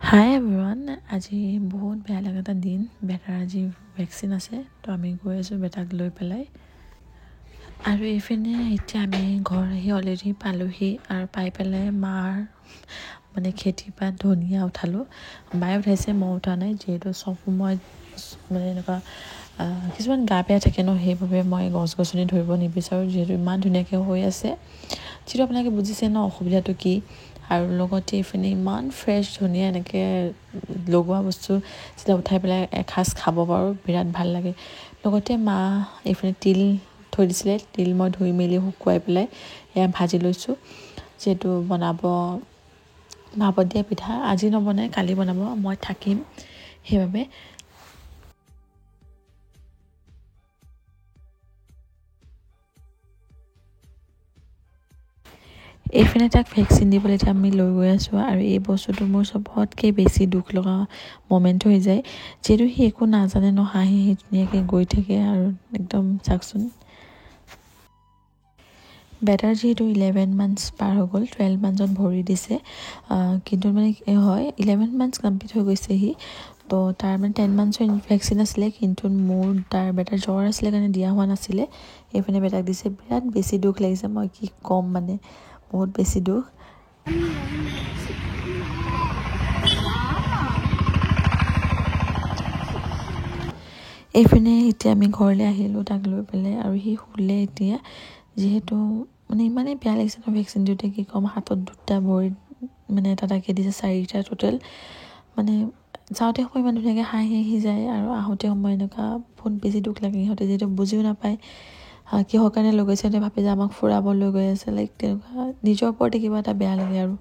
হাই everyone আজি বহুত বেয়া লগা এটা দিন বেটাৰ আজি ভেকচিন আছে তো আমি গৈ আছোঁ বেটাক লৈ পেলাই আৰু এইপিনে এতিয়া আমি ঘৰ আহি অলৰেডি পালোহি আৰু পাই পেলাই মাৰ মানে খেতিৰ পৰা ধনিয়া উঠালোঁ মায়ে উঠাইছে মই উঠা নাই যিহেতু চব সময়ত মানে এনেকুৱা কিছুমান গা বেয়া থাকে ন সেইবাবে মই গছ গছনি ধৰিব নিবিচাৰোঁ যিহেতু ইমান ধুনীয়াকৈ হৈ আছে যিটো আপোনালোকে বুজিছে ন অসুবিধাটো কি আৰু লগতে এইপিনে ইমান ফ্ৰেছ ধুনীয়া এনেকৈ লগোৱা বস্তু যেতিয়া উঠাই পেলাই এসাঁজ খাব পাৰোঁ বিৰাট ভাল লাগে লগতে মা এইপিনে তিল থৈ দিছিলে তিল মই ধুই মেলি শুকুৱাই পেলাই এয়া ভাজি লৈছোঁ যিহেতু ভাপত দিয়া পিঠা আজি নবনাই কালি বনাব মই থাকিম সেইবাবে এইপিনে তাক ভেকচিন দিবলৈ এতিয়া আমি লৈ গৈ আছোঁ আৰু এই বস্তুটো মোৰ চবতকৈ বেছি দুখ লগা মমেণ্ট হৈ যায় যিহেতু সি একো নাজানে ন হাঁহি ধুনীয়াকৈ গৈ থাকে আৰু একদম চাওকচোন বেটাৰ যিহেতু 11 মান্থছ পাৰ হৈ গ'ল 12 মান্থছত ভৰি দিছে কিন্তু মানে হয় 11 মান্থছ কমপ্লিট হৈ গৈছে সি তো তাৰ মানে 10 মান্থছৰ ভেকচিন আছিলে কিন্তু মোৰ তাৰ বেটাৰ জ্বৰ আছিলে কাৰণে দিয়া হোৱা নাছিলে এইপিনে বেটাক দিছে বিৰাট বেছি দুখ লাগিছে মই কি ক'ম মানে বহুত বেছি দুখ এইপিনে এতিয়া আমি ঘৰলৈ আহিলোঁ তাক লৈ পেলাই আৰু সি শুলে এতিয়া যিহেতু মানে ইমানেই বেয়া লাগিছে ন ভেকচিন দিওঁতে কি ক'ম হাতত দুটা ভৰিত মানে এটা তাকে দিছে 4টা টোটেল মানে যাওঁতে সময় ইমান ধুনীয়াকৈ হাঁহি যায় আৰু আহোঁতে সময় এনেকুৱা বহুত বেছি দুখ লাগে সিহঁতে যিহেতু বুজিও নাপায় কিহৰ কাৰণে লৈ গৈছে সিহঁতে ভাবে যে আমাক ফুৰাব লৈ গৈ আছে লাইক তেনেকুৱা নিজৰ ওপৰতে কিবা এটা বেয়া লাগে আৰু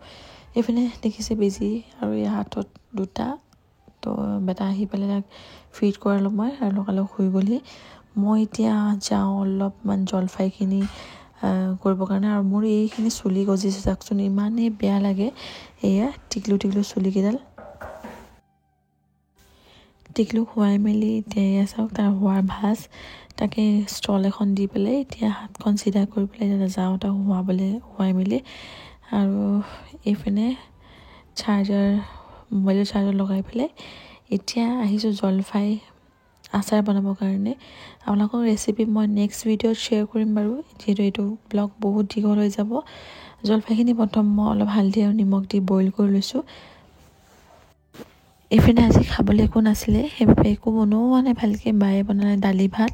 এইপিনে দেখিছে বেজি আৰু এই হাতত দুটা তো বেটা আহি পেলাই তাক ফিড কৰালোঁ মই আৰু লগালগ শুই গ'লহি মই এতিয়া যাওঁ অলপমান জলফাইখিনি কৰিবৰ কাৰণে আৰু মোৰ এইখিনি চুলি গজিছে চাওকচোন ইমানেই বেয়া লাগে এয়া টিকলু চুলিকেইডাল টিকলু শুৱাই মেলি এতিয়া এয়া চাওক তাৰ হোৱাৰ ভাজ তাকে ষ্টল এখন দি পেলাই এতিয়া হাতখন চিধা কৰি পেলাই যাওঁ তাক শুৱাই মেলি আৰু এইপিনে মোবাইলৰ চাৰ্জাৰ লগাই পেলাই এতিয়া আহিছোঁ জলফাই আচাৰ বনাবৰ কাৰণে আপোনালোকৰ ৰেচিপি মই নেক্সট ভিডিঅ'ত শ্বেয়াৰ কৰিম বাৰু যিহেতু এইটো ব্লগ বহুত দীঘল হৈ যাব জলফাইখিনি প্ৰথম মই অলপ হালধি আৰু নিমখ দি বইল কৰি লৈছোঁ এইপিনে আজি খাবলৈ একো নাছিলে সেইবাবে একো বনোৱা নাই ভালকৈ বায়ে বনালে দালি ভাত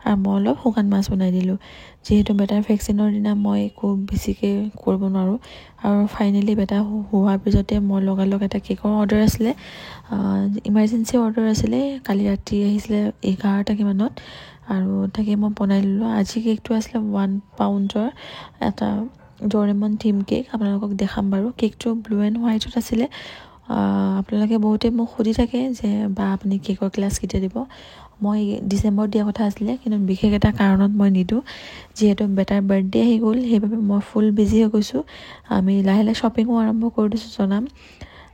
আৰু মই অলপ শুকান মাছ বনাই দিলোঁ যিহেতু বেটাৰ ভেকচিনৰ দিনা মই একো বেছিকৈ কৰিব নোৱাৰোঁ আৰু ফাইনেলি বেটা হোৱাৰ পিছতে মই লগালগ এটা কেকৰ অৰ্ডাৰ আছিলে ইমাৰ্জেঞ্চি অৰ্ডাৰ আছিলে কালি ৰাতি আহিছিলে 11টা মানত আৰু তাকে মই বনাই দিলোঁ আজি কেকটো আছিলে 1 পাউণ্ডৰ এটা ডৰেমন থিম কেক আপোনালোকক দেখাম বাৰু কেকটো ব্লু এণ্ড হোৱাইটত আছিলে আপোনালোকে বহুতে মোক সুধি থাকে যে বা আপুনি কেকৰ ক্লাছ কেতিয়া দিব মই ডিচেম্বৰত দিয়া কথা আছিলে কিন্তু বিশেষ এটা কাৰণত মই নিদিওঁ যিহেতু বেটাৰ বাৰ্থডে আহি গ'ল সেইবাবে মই ফুল বিজি হৈ গৈছোঁ আমি লাহে শ্বপিঙো আৰম্ভ কৰি দিছোঁ জনাম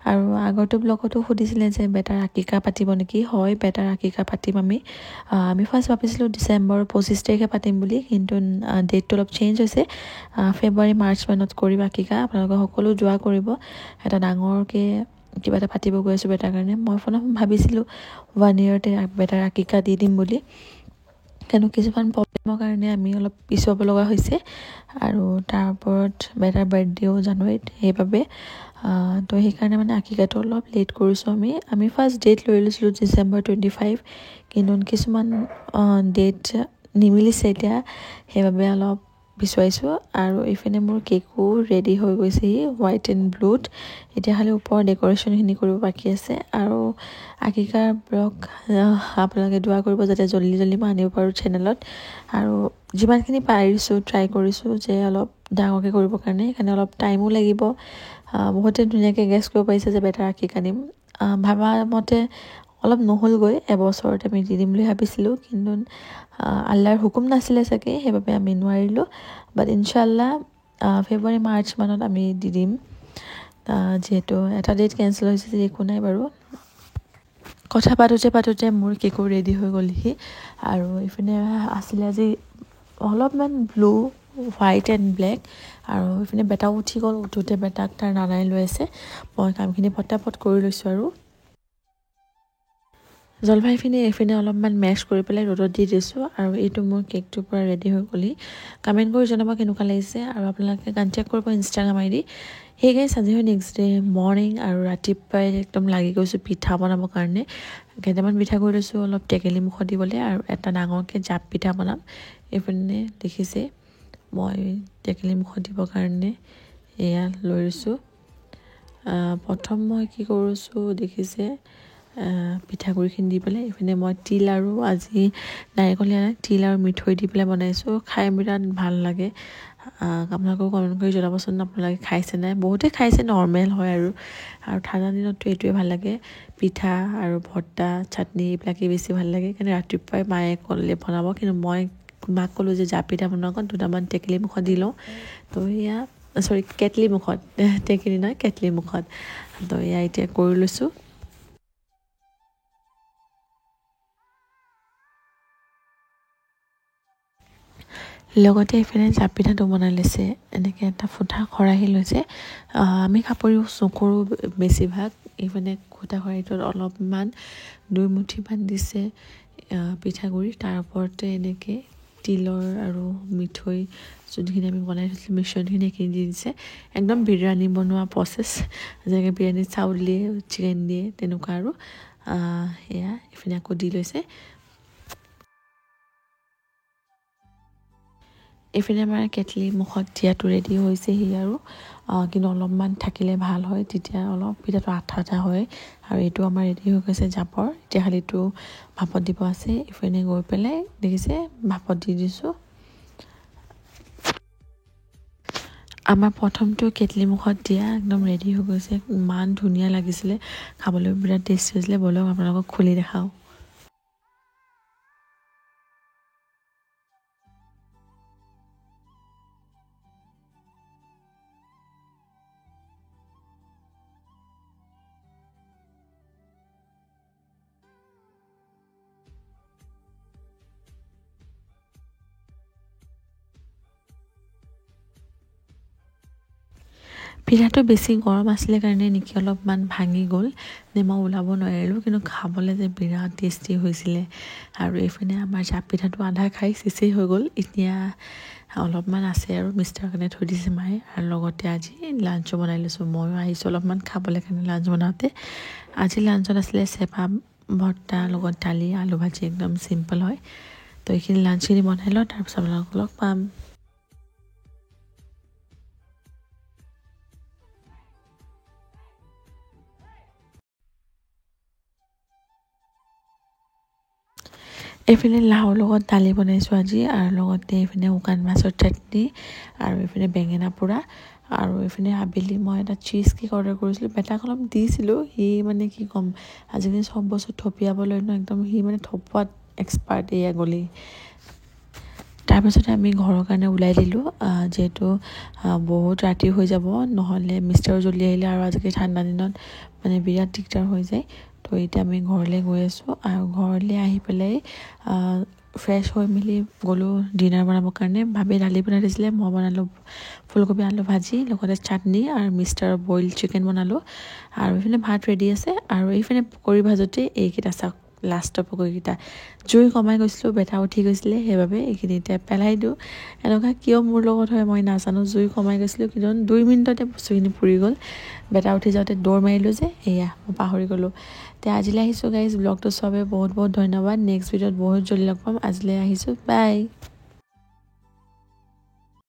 আৰু আগৰটো ব্লগতো সুধিছিলে যে বেটাৰ আকিকা পাতিব নেকি হয় বেটাৰ আকিকা পাতিম আমি ফাৰ্ষ্ট ভাবিছিলোঁ ডিচেম্বৰ 25 তাৰিখে পাতিম বুলি কিন্তু ডেটটো অলপ চেঞ্জ হৈছে ফেব্ৰুৱাৰী মাৰ্চ মানত কৰিম আকিকা আপোনালোকে সকলো যোৱা কৰিব এটা ডাঙৰকৈ কিবা এটা পাতিব গৈ আছোঁ বেটাৰ কাৰণে মই ভাবিছিলোঁ 1 ইয়েৰতে বেটাৰ আকিকা দি দিম বুলি কিন্তু কিছুমান প্ৰব্লেমৰ কাৰণে আমি অলপ পিছুৱাব লগা হৈছে আৰু তাৰ ওপৰত বেটাৰ বাৰ্থডেও জানুৱাৰীত সেইবাবে তো সেইকাৰণে মানে আকিকাটো অলপ লেট কৰিছোঁ আমি ফাৰ্ষ্ট ডেট লৈ লৈছিলোঁ ডিচেম্বৰ 25 কিন্তু কিছুমান ডেট নিমিলিছে এতিয়া সেইবাবে অলপ পিছুৱাইছোঁ আৰু এইপিনে মোৰ কেকো ৰেডি হৈ গৈছেহি হোৱাইট এণ্ড ব্লুত এতিয়া খালি ওপৰৰ ডেক'ৰেশ্যনখিনি কৰিব বাকী আছে আৰু আকিকাৰ ব্লগ আপোনালোকে দোৱা কৰিব যাতে জল্দি মই আনিব পাৰোঁ চেনেলত আৰু যিমানখিনি পাৰিছোঁ ট্ৰাই কৰিছোঁ যে অলপ ডাঙৰকৈ কৰিবৰ কাৰণে সেইকাৰণে অলপ টাইমো লাগিব বহুতে ধুনীয়াকৈ গেছ কৰিব পাৰিছে যে বেটাৰ আকিকা দিম ভাবা মতে অলপ নহ'লগৈ এবছৰতে আমি দি দিম বুলি ভাবিছিলোঁ কিন্তু আল্লাৰ হুকুম নাছিলে চাগে সেইবাবে আমি নোৱাৰিলোঁ বাট ইনশাল্লাহ ফেব্ৰুৱাৰী মাৰ্চ মানত আমি দি দিম যিহেতু এটা ডেট কেঞ্চেল হৈছে যে একো নাই বাৰু কথা পাতোতে মোৰ কেকো ৰেডি হৈ গ'লহি আৰু এইপিনে আছিলে আজি অলপমান ব্লু হোৱাইট এণ্ড ব্লেক আৰু এইপিনে বেটাও উঠি গ'ল উঠোঁতে বেটাক তাৰ নানাই লৈ আছে মই কামখিনি পটাপট কৰি লৈছোঁ আৰু জলফাইখিনি এইপিনে অলপমান মেছ কৰি পেলাই ৰ'দত দি দিছোঁ আৰু এইটো মোৰ কেকটোৰ পৰা ৰেডি হৈ গ'লি কমেণ্ট কৰি জনাব কেনেকুৱা লাগিছে আৰু আপোনালোকে কণ্টেক্ট কৰিব ইনষ্টাগ্ৰাম আইডি সেই গাইছ আজি হয় নেক্সট ডে মৰ্ণিং আৰু ৰাতিপুৱাই একদম লাগি গৈছোঁ পিঠা বনাবৰ কাৰণে কেইটামান পিঠা কৰি লৈছোঁ অলপ টেকেলি মুখত দিবলৈ আৰু এটা ডাঙৰকৈ জাপ পিঠা বনাম এইপিনে দেখিছে মই টেকেলি মুখত দিবৰ কাৰণে এয়া লৈ লৈছোঁ প্ৰথম মই কি কৰিছোঁ দেখিছে পিঠাগুড়িখিনি দি পেলাই এইপিনে মই তিল আৰু আজি নাৰিকলীয়া তিল আৰু মিঠৈ দি পেলাই বনাইছোঁ খাই বিৰাট ভাল লাগে আপোনালোকেও কমেণ্ট কৰি জনাবচোন আপোনালোকে খাইছে নাই বহুতে খাইছে নৰ্মেল হয় আৰু ঠাণ্ডা দিনততো এইটোৱে ভাল লাগে পিঠা আৰু ভৰ্তা চাটনি এইবিলাকেই বেছি ভাল লাগে সেইকাৰণে ৰাতিপুৱাই মায়ে ক'লে বনাব কিন্তু মই মাক ক'লোঁ যে জাপ পিঠা বনাওক দুটামান টেকেলি মুখত দি লওঁ তো এয়া চৰি কেটলি মুখত টেকেলি নহয় কেটলি মুখত তো এয়া এতিয়া কৰি লৈছোঁ লগতে এইপিনে জাপ পিঠাটো বনাই লৈছে এনেকৈ এটা ফুটা খৰাহী লৈছে আমি খাপৰিও নকৰোঁ বেছিভাগ এইপিনে ফুটা খৰাহীটোত অলপমান 2 মুঠিমান দিছে পিঠাগুড়ি তাৰ ওপৰতে এনেকৈ তিলৰ আৰু মিঠৈ যোনখিনি আমি বনাই থৈছিলোঁ মিশ্ৰণখিনি এইখিনি দি দিছে একদম বিৰিয়ানী বনোৱা প্ৰচেছ যেনেকৈ বিৰিয়ানীত চাউল দিয়ে চিকেন দিয়ে তেনেকুৱা আৰু এয়া এইপিনে আকৌ দি লৈছে এইপিনে আমাৰ কেটলি মুখত দিয়াটো ৰেডি হৈছেহি আৰু কিন্তু অলপমান থাকিলে ভাল হয় তেতিয়া অলপ পিঠাটো আঠা আঠা হয় আৰু এইটো আমাৰ ৰেডি হৈ গৈছে জাপৰ এতিয়া খালিটো ভাপত দিব আছে এইপিনে গৈ পেলাই দেখিছে ভাপত দি দিছোঁ আমাৰ প্ৰথমটো কেটলি মুখত দিয়া একদম ৰেডি হৈ গৈছে ইমান ধুনীয়া লাগিছিলে খাবলৈ বিৰাট টেষ্টি হৈছিলে ব'লক আপোনালোকক খুলি দেখাওঁ পিঠাটো বেছি গৰম আছিলে কাৰণে নেকি অলপমান ভাঙি গ'ল নে মই ওলাব নোৱাৰিলোঁ কিন্তু খাবলৈ যে বিৰাট টেষ্টি হৈছিলে আৰু এইপিনে আমাৰ জাপ পিঠাটো আধা খাই চেচেই হৈ গ'ল এতিয়া অলপমান আছে আৰু মিষ্টাৰ কাৰণে থৈ দিছে মায়ে আৰু লগতে আজি লাঞ্চো বনাই লৈছোঁ ময়ো আহিছোঁ অলপমান খাবলৈ কাৰণে লাঞ্চ বনাওঁতে আজি লাঞ্চত আছিলে চেপা ভৰ্তা লগত দালি আলু ভাজি একদম চিম্পল হয় তো এইখিনি লাঞ্চখিনি বনাই লওঁ তাৰপিছত আপোনালোকক লগ পাম এইপিনে লাওৰ লগত দালি বনাইছোঁ আজি আৰু লগতে এইপিনে শুকান মাছৰ চাটনি আৰু এইপিনে বেঙেনা পোৰা আৰু এইপিনে আবেলি মই এটা চীজ কেক অৰ্ডাৰ কৰিছিলোঁ বেটাক অলপ দিছিলোঁ সি মানে কি ক'ম আজিকালি চব বস্তু থপিয়াবলৈ ন একদম সি মানে থপোৱাত এক্সপাৰ্ট এয়া গ'লি তাৰপিছতে আমি ঘৰৰ কাৰণে ওলাই দিলোঁ যিহেতু বহুত ৰাতি হৈ যাব নহ'লে মিষ্টাৰো জল্দি আহিলে আৰু আজিকালি ঠাণ্ডা দিনত মানে বিৰাট দিগদাৰ হৈ যায় তো এতিয়া আমি ঘৰলৈ গৈ আছোঁ আৰু ঘৰলৈ আহি পেলাই ফ্ৰেছ হৈ মেলি গ'লোঁ ডিনাৰ বনাবৰ কাৰণে ভাবি দালি বনাই দিছিলে মই বনালোঁ ফুলকবি আলু ভাজি লগতে চাটনি আৰু মিষ্টাৰৰ বইল চিকেন বনালোঁ আৰু এইপিনে ভাত ৰেডি আছে আৰু এইপিনে পকৰি ভাজোঁতে এইকেইটা চাওক লাষ্টৰ পকৰিকেইটা জুই কমাই গৈছিলোঁ বেটা উঠি গৈছিলে সেইবাবে এইখিনি এতিয়া পেলাই দিওঁ এনেকুৱা কিয় মোৰ লগত হয় মই নাজানো জুই কমাই গৈছিলোঁ কিন্তু 2 মিনিটতে বস্তুখিনি পুৰি গ'ল বেটা উঠি যাওঁতে দৌৰ মাৰিলোঁ যে এয়া মই পাহৰি গ'লোঁ তে আজিলৈ আহিছোঁ গাইজ ব্লগটো চবে বহুত বহুত ধন্যবাদ নেক্সট ভিডিঅ'ত বহুত জল্দি লগ পাম আজিলৈ আহিছোঁ বাই